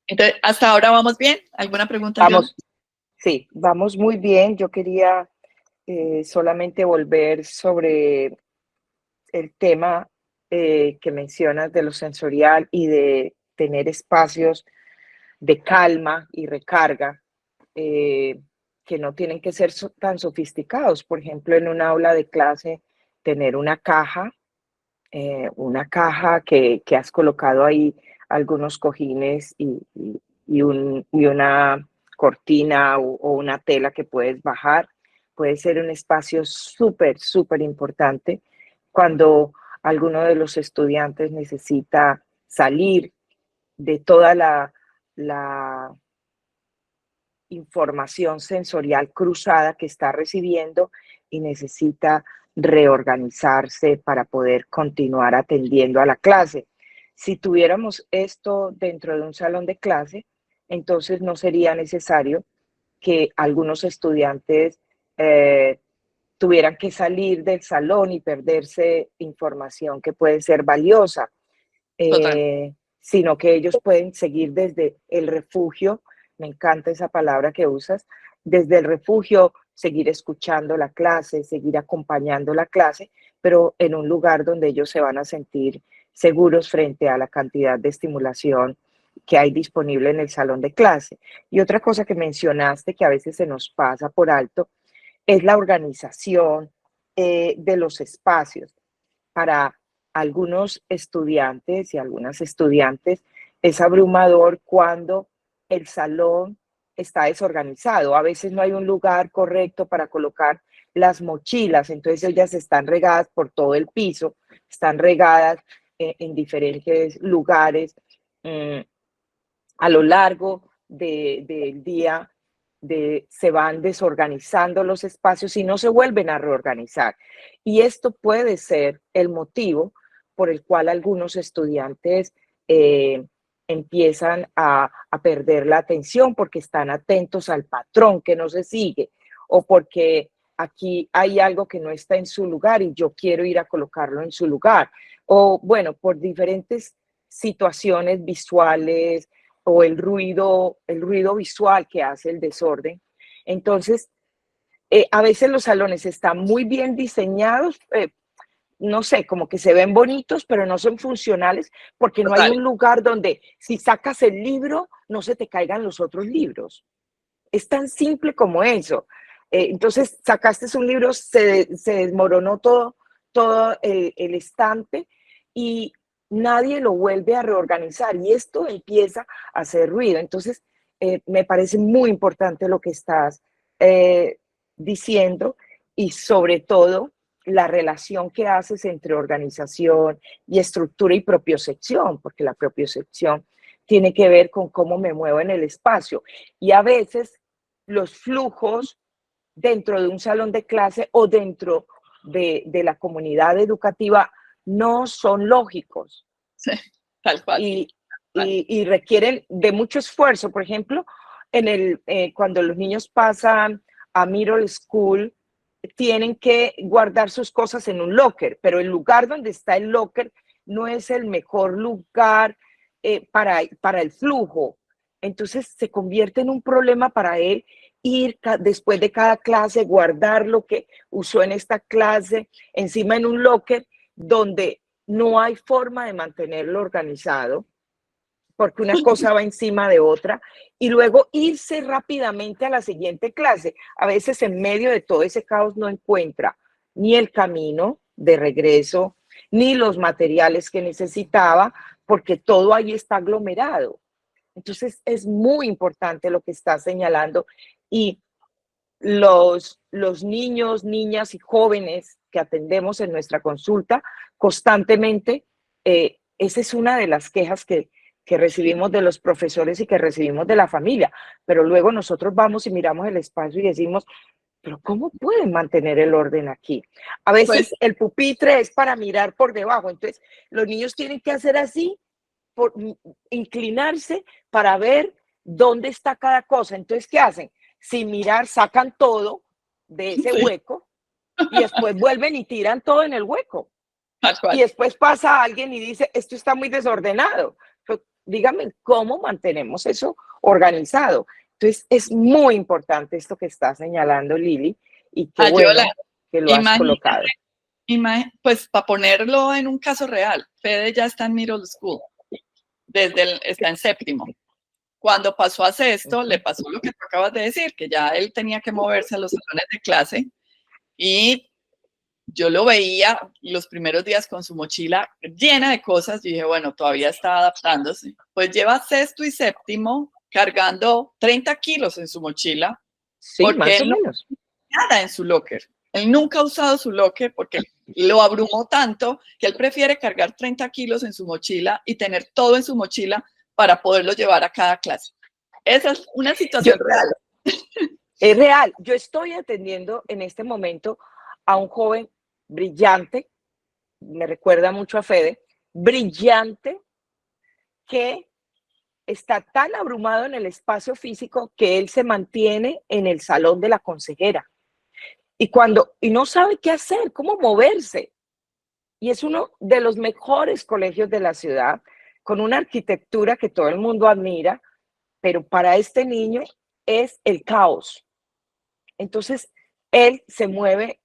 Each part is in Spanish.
Entonces, hasta ahora vamos bien. ¿Alguna pregunta, John? Vamos, sí, vamos muy bien. Yo quería solamente volver sobre el tema que mencionas de lo sensorial y de tener espacios de calma y recarga eh, que no tienen que ser tan sofisticados. Por ejemplo, en un aula de clase, tener una caja que has colocado ahí algunos cojines y una cortina o una tela que puedes bajar. Puede ser un espacio súper, súper importante cuando alguno de los estudiantes necesita salir de toda la información sensorial cruzada que está recibiendo y necesita reorganizarse para poder continuar atendiendo a la clase. Si tuviéramos esto dentro de un salón de clase, entonces no sería necesario que algunos estudiantes tuvieran que salir del salón y perderse información que puede ser valiosa, Total. sino que ellos pueden seguir desde el refugio. Me encanta esa palabra que usas, desde el refugio, seguir escuchando la clase, seguir acompañando la clase, pero en un lugar donde ellos se van a sentir seguros frente a la cantidad de estimulación que hay disponible en el salón de clase. Y otra cosa que mencionaste que a veces se nos pasa por alto es la organización de los espacios. Para algunos estudiantes y algunas estudiantes es abrumador cuando el salón está desorganizado. A veces no hay un lugar correcto para colocar las mochilas, entonces ellas están regadas por todo el piso, están regadas en diferentes lugares a lo largo del día. Se van desorganizando los espacios y no se vuelven a reorganizar. Y esto puede ser el motivo por el cual algunos estudiantes empiezan a perder la atención porque están atentos al patrón que no se sigue o porque aquí hay algo que no está en su lugar y yo quiero ir a colocarlo en su lugar. O bueno, por diferentes situaciones visuales, o el ruido visual que hace el desorden. Entonces, a veces los salones están muy bien diseñados, no sé, como que se ven bonitos, pero no son funcionales porque no hay Total. un lugar donde si sacas el libro, no se te caigan los otros libros. Es tan simple como eso. Entonces, sacaste un libro, se desmoronó todo el estante y nadie lo vuelve a reorganizar y esto empieza a hacer ruido. Entonces, me parece muy importante lo que estás eh, diciendo y sobre todo la relación que haces entre organización y estructura y propiocepción, porque la propiocepción tiene que ver con cómo me muevo en el espacio. Y a veces los flujos dentro de un salón de clase o dentro de la comunidad educativa no son lógicos Sí, tal cual. y, y requieren de mucho esfuerzo. Por ejemplo, cuando los niños pasan a middle school, tienen que guardar sus cosas en un locker, pero el lugar donde está el locker no es el mejor lugar para el flujo. Entonces se convierte en un problema para él ir después de cada clase, guardar lo que usó en esta clase encima en un locker donde no hay forma de mantenerlo organizado porque una cosa va encima de otra, y luego irse rápidamente a la siguiente clase. A veces en medio de todo ese caos no encuentra ni el camino de regreso, ni los materiales que necesitaba, porque todo ahí está aglomerado. Entonces es muy importante lo que está señalando y los niños, niñas y jóvenes que atendemos en nuestra consulta constantemente, esa es una de las quejas que recibimos de los profesores y que recibimos de la familia, pero luego nosotros vamos y miramos el espacio y decimos, pero ¿cómo pueden mantener el orden aquí? A Pues, veces el pupitre es para mirar por debajo, entonces los niños tienen que hacer así, inclinarse para ver dónde está cada cosa. Entonces, ¿qué hacen? Sin mirar, sacan todo de ese sí, hueco y después vuelven y tiran todo en el hueco. tal Y cual. después pasa alguien y dice, esto está muy desordenado. dígame cómo mantenemos eso organizado. Entonces, es muy importante esto que está señalando Lili, y qué Ayola, bueno que lo has colocado. pues para ponerlo en un caso real, Fede ya está en middle school, está en séptimo. Cuando pasó a sexto, le pasó lo que tú acabas de decir, que ya él tenía que moverse a los salones de clase, y yo lo veía los primeros días con su mochila llena de cosas. Y dije, bueno, todavía está adaptándose. Pues lleva sexto y séptimo cargando 30 kilos en su mochila, Sí, porque más o él no menos. tiene nada en su locker. Él nunca ha usado su locker porque lo abrumó tanto que él prefiere cargar 30 kilos en su mochila y tener todo en su mochila para poderlo llevar a cada clase. Esa es una situación real. Es real. Yo estoy atendiendo en este momento a un joven brillante, me recuerda mucho a Fede, brillante, que está tan abrumado en el espacio físico que él se mantiene en el salón de la consejera. Y no sabe qué hacer, cómo moverse. Y es uno de los mejores colegios de la ciudad, con una arquitectura que todo el mundo admira, pero para este niño es el caos. Entonces, él se mueve,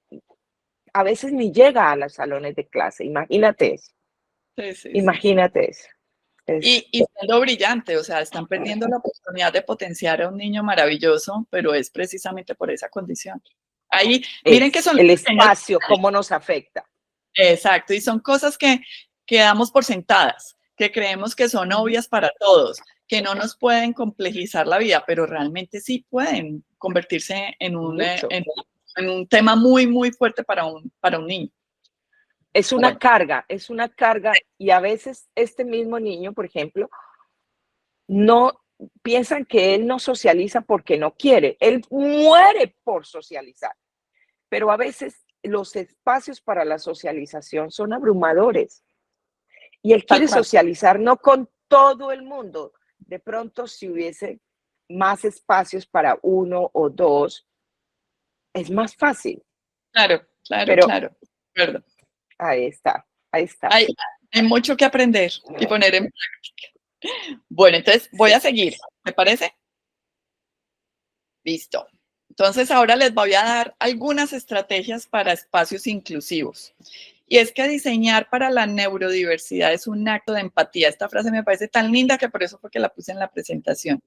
a veces ni llega a los salones de clase. Imagínate eso. Sí. Imagínate eso. Y siendo brillante, o sea, están perdiendo la oportunidad de potenciar a un niño maravilloso, pero es precisamente por esa condición. Ahí, miren que son el espacio, cómo nos afecta. Exacto, y son cosas que damos por sentadas, que creemos que son obvias para todos, que no nos pueden complejizar la vida, pero realmente sí pueden convertirse en un tema muy, muy fuerte para un niño. Es una carga, y a veces este mismo niño, por ejemplo, no piensan que él no socializa porque no quiere, él muere por socializar, pero a veces los espacios para la socialización son abrumadores y él quiere socializar no con todo el mundo. De pronto, si hubiese más espacios para uno o dos, es más fácil. Claro. Perdón. Ahí está. Hay mucho que aprender y poner en práctica. Bueno, entonces voy a seguir, ¿me parece? Listo. Entonces ahora les voy a dar algunas estrategias para espacios inclusivos. Y es que diseñar para la neurodiversidad es un acto de empatía. Esta frase me parece tan linda que por eso fue que la puse en la presentación.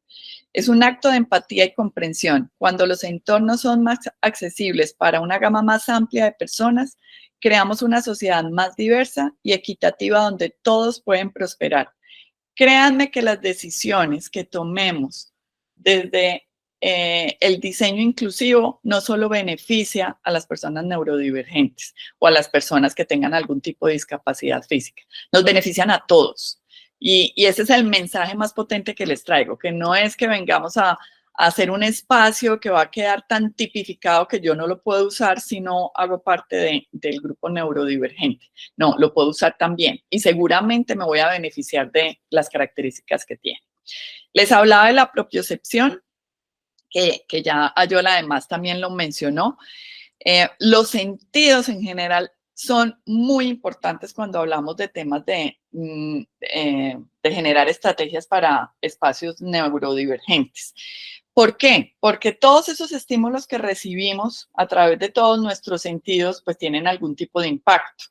Es un acto de empatía y comprensión. Cuando los entornos son más accesibles para una gama más amplia de personas, creamos una sociedad más diversa y equitativa donde todos pueden prosperar. Créanme que las decisiones que tomemos desde el diseño inclusivo no solo beneficia a las personas neurodivergentes o a las personas que tengan algún tipo de discapacidad física, nos benefician a todos. Y ese es el mensaje más potente que les traigo, que no es que vengamos a hacer un espacio que va a quedar tan tipificado que yo no lo puedo usar si no hago parte del grupo neurodivergente. No, lo puedo usar también y seguramente me voy a beneficiar de las características que tiene. Les hablaba de la propiocepción, que ya Ayola además también lo mencionó. Los sentidos en general son muy importantes cuando hablamos de temas de generar estrategias para espacios neurodivergentes. ¿Por qué? Porque todos esos estímulos que recibimos a través de todos nuestros sentidos, pues tienen algún tipo de impacto.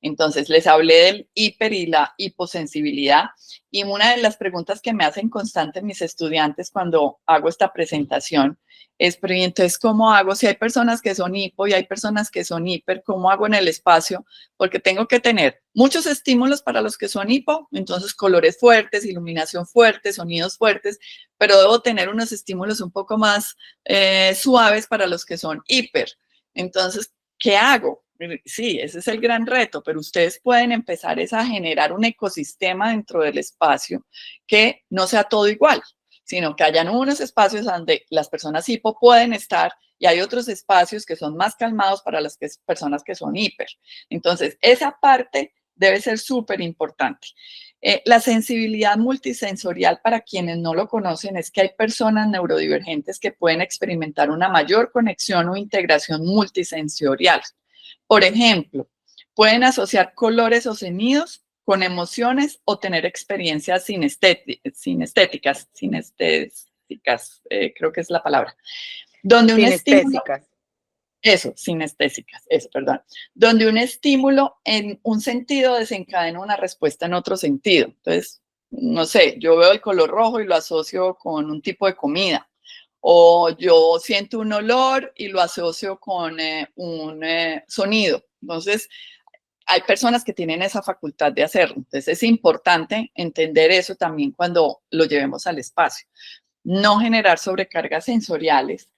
Entonces, les hablé del hiper y la hiposensibilidad, y una de las preguntas que me hacen constante mis estudiantes cuando hago esta presentación es, pero ¿y entonces cómo hago? Si hay personas que son hipo y hay personas que son hiper, ¿cómo hago en el espacio? Porque tengo que tener muchos estímulos para los que son hipo, entonces colores fuertes, iluminación fuerte, sonidos fuertes, pero debo tener unos estímulos un poco más suaves para los que son hiper. Entonces, ¿qué hago? Sí, ese es el gran reto, pero ustedes pueden empezar a generar un ecosistema dentro del espacio que no sea todo igual, sino que hayan unos espacios donde las personas hipo pueden estar y hay otros espacios que son más calmados para las personas que son hiper. Entonces, esa parte debe ser súper importante. La sensibilidad multisensorial, para quienes no lo conocen, es que hay personas neurodivergentes que pueden experimentar una mayor conexión o integración multisensorial. Por ejemplo, pueden asociar colores o sonidos con emociones o tener experiencias sinestésicas, creo que es la palabra, donde un estímulo, perdón, donde un estímulo en un sentido desencadena una respuesta en otro sentido. Entonces, no sé, yo veo el color rojo y lo asocio con un tipo de comida, o yo siento un olor y lo asocio con un sonido. Entonces, hay personas que tienen esa facultad de hacerlo. Entonces, es importante entender eso también cuando lo llevemos al espacio. No generar sobrecargas sensoriales.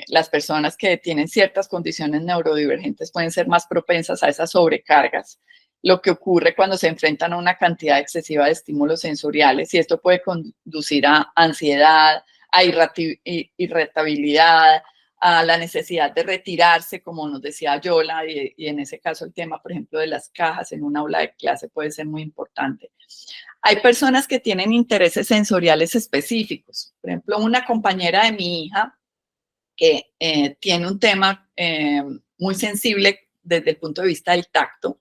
Las personas que tienen ciertas condiciones neurodivergentes pueden ser más propensas a esas sobrecargas, lo que ocurre cuando se enfrentan a una cantidad excesiva de estímulos sensoriales, y esto puede conducir a ansiedad, a irritabilidad, a la necesidad de retirarse, como nos decía Yola, y en ese caso el tema, por ejemplo, de las cajas en un aula de clase puede ser muy importante. Hay personas que tienen intereses sensoriales específicos. Por ejemplo, una compañera de mi hija que tiene un tema muy sensible desde el punto de vista del tacto,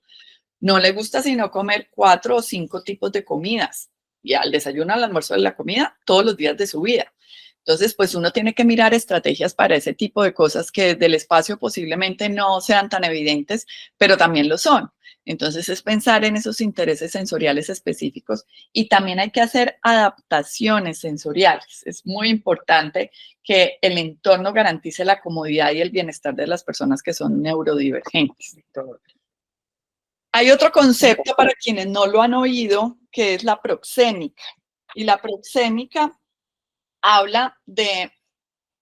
no le gusta sino comer 4 o 5 tipos de comidas, y al desayuno, al almuerzo, a la comida, todos los días de su vida. Entonces, pues uno tiene que mirar estrategias para ese tipo de cosas que desde el espacio posiblemente no sean tan evidentes, pero también lo son. Entonces, es pensar en esos intereses sensoriales específicos, y también hay que hacer adaptaciones sensoriales. Es muy importante que el entorno garantice la comodidad y el bienestar de las personas que son neurodivergentes. Hay otro concepto para quienes no lo han oído, que es la proxémica. Y la proxémica habla de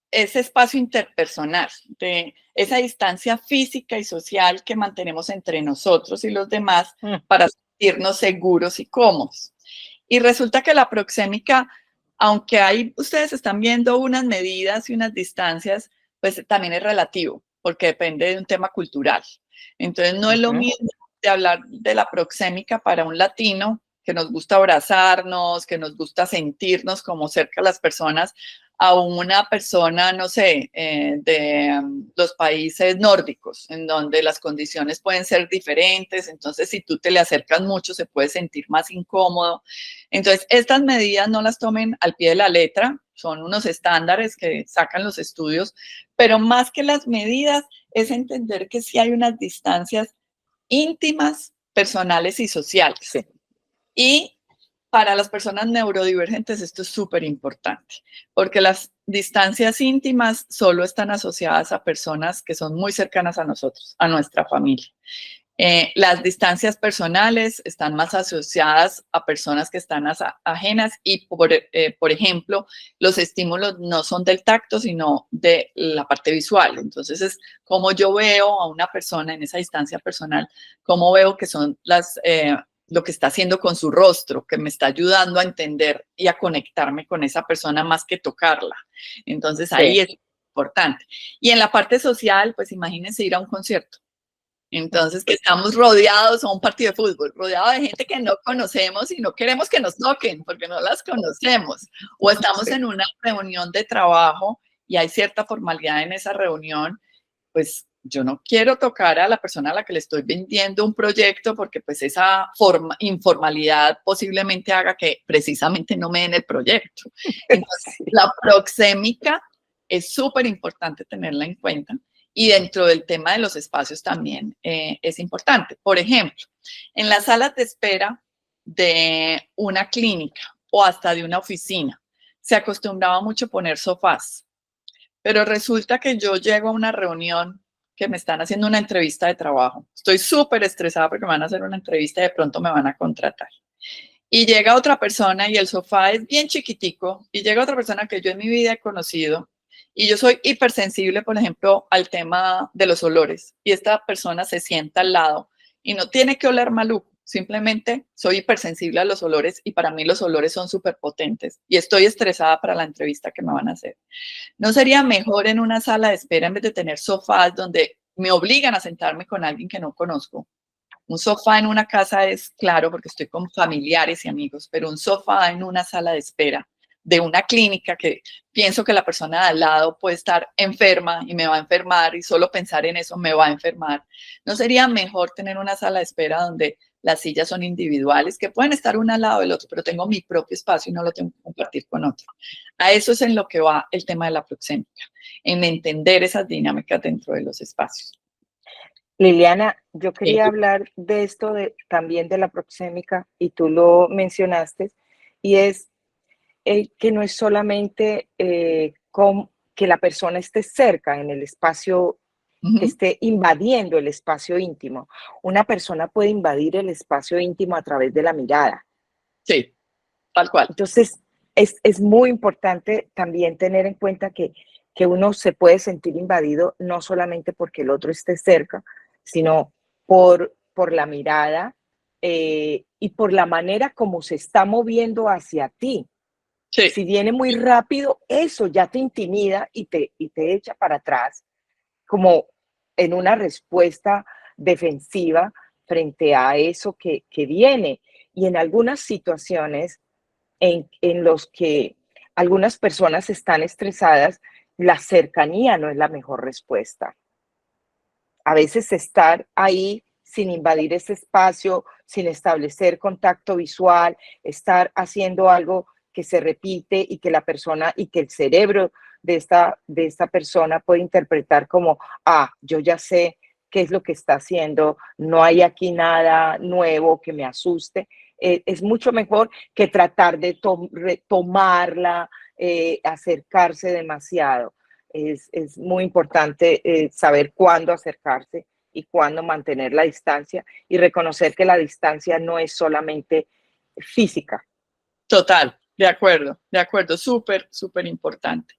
ese espacio interpersonal, de esa distancia física y social que mantenemos entre nosotros y los demás para sentirnos seguros y cómodos. Y resulta que la proxémica, aunque ahí ustedes están viendo unas medidas y unas distancias, pues también es relativo, porque depende de un tema cultural. Entonces, no es lo mismo de hablar de la proxémica para un latino, que nos gusta abrazarnos, que nos gusta sentirnos como cerca a las personas, a una persona, no sé, de los países nórdicos, en donde las condiciones pueden ser diferentes. Entonces, si tú te le acercas mucho, se puede sentir más incómodo. Entonces, estas medidas no las tomen al pie de la letra, son unos estándares que sacan los estudios, pero más que las medidas es entender que sí hay unas distancias íntimas, personales y sociales. Sí. Y para las personas neurodivergentes esto es súper importante, porque las distancias íntimas solo están asociadas a personas que son muy cercanas a nosotros, a nuestra familia. Las distancias personales están más asociadas a personas que están ajenas, y, por ejemplo, los estímulos no son del tacto, sino de la parte visual. Entonces, es como yo veo a una persona en esa distancia personal, cómo veo que son lo que está haciendo con su rostro, que me está ayudando a entender y a conectarme con esa persona más que tocarla. Entonces, ahí es importante. Y en la parte social, pues imagínense ir a un concierto. Entonces, que estamos rodeados a un partido de fútbol, rodeados de gente que no conocemos y no queremos que nos toquen porque no las conocemos. O estamos en una reunión de trabajo y hay cierta formalidad en esa reunión, pues yo no quiero tocar a la persona a la que le estoy vendiendo un proyecto, porque pues esa informalidad posiblemente haga que precisamente no me den el proyecto. Entonces, la proxémica es súper importante tenerla en cuenta. Y dentro del tema de los espacios también es importante. Por ejemplo, en las salas de espera de una clínica o hasta de una oficina, se acostumbraba mucho poner sofás. Pero resulta que yo llego a una reunión que me están haciendo una entrevista de trabajo. Estoy súper estresada porque me van a hacer una entrevista y de pronto me van a contratar. Y llega otra persona y el sofá es bien chiquitico, y llega otra persona que yo en mi vida he conocido, y yo soy hipersensible, por ejemplo, al tema de los olores, y esta persona se sienta al lado y no tiene que oler maluco, simplemente soy hipersensible a los olores, y para mí los olores son súper potentes y estoy estresada para la entrevista que me van a hacer. ¿No sería mejor en una sala de espera, en vez de tener sofás donde me obligan a sentarme con alguien que no conozco? Un sofá en una casa es claro porque estoy con familiares y amigos, pero un sofá en una sala de espera de una clínica, que pienso que la persona de al lado puede estar enferma y me va a enfermar, y solo pensar en eso me va a enfermar. ¿No sería mejor tener una sala de espera donde las sillas son individuales, que pueden estar una al lado del otro, pero tengo mi propio espacio y no lo tengo que compartir con otro. A eso es en lo que va el tema de la proxémica, en entender esas dinámicas dentro de los espacios. Liliana, yo quería hablar de esto también de la proxémica, y tú lo mencionaste, y es que no es solamente que la persona esté cerca en el espacio, que esté invadiendo el espacio íntimo. Una persona puede invadir el espacio íntimo a través de la mirada. Sí, tal cual. Entonces, es muy importante también tener en cuenta que uno se puede sentir invadido no solamente porque el otro esté cerca, sino por la mirada y por la manera como se está moviendo hacia ti. Sí. Si viene muy rápido, eso ya te intimida y te echa para atrás, como en una respuesta defensiva frente a eso que viene. Y en algunas situaciones en los que algunas personas están estresadas, la cercanía no es la mejor respuesta. A veces estar ahí sin invadir ese espacio, sin establecer contacto visual, estar haciendo algo que se repite y que la persona y que el cerebro de esta persona puede interpretar como, yo ya sé qué es lo que está haciendo, no hay aquí nada nuevo que me asuste. Es mucho mejor que tratar de tomarla, acercarse demasiado. Es muy importante saber cuándo acercarse y cuándo mantener la distancia y reconocer que la distancia no es solamente física. Total, de acuerdo, súper, súper importante.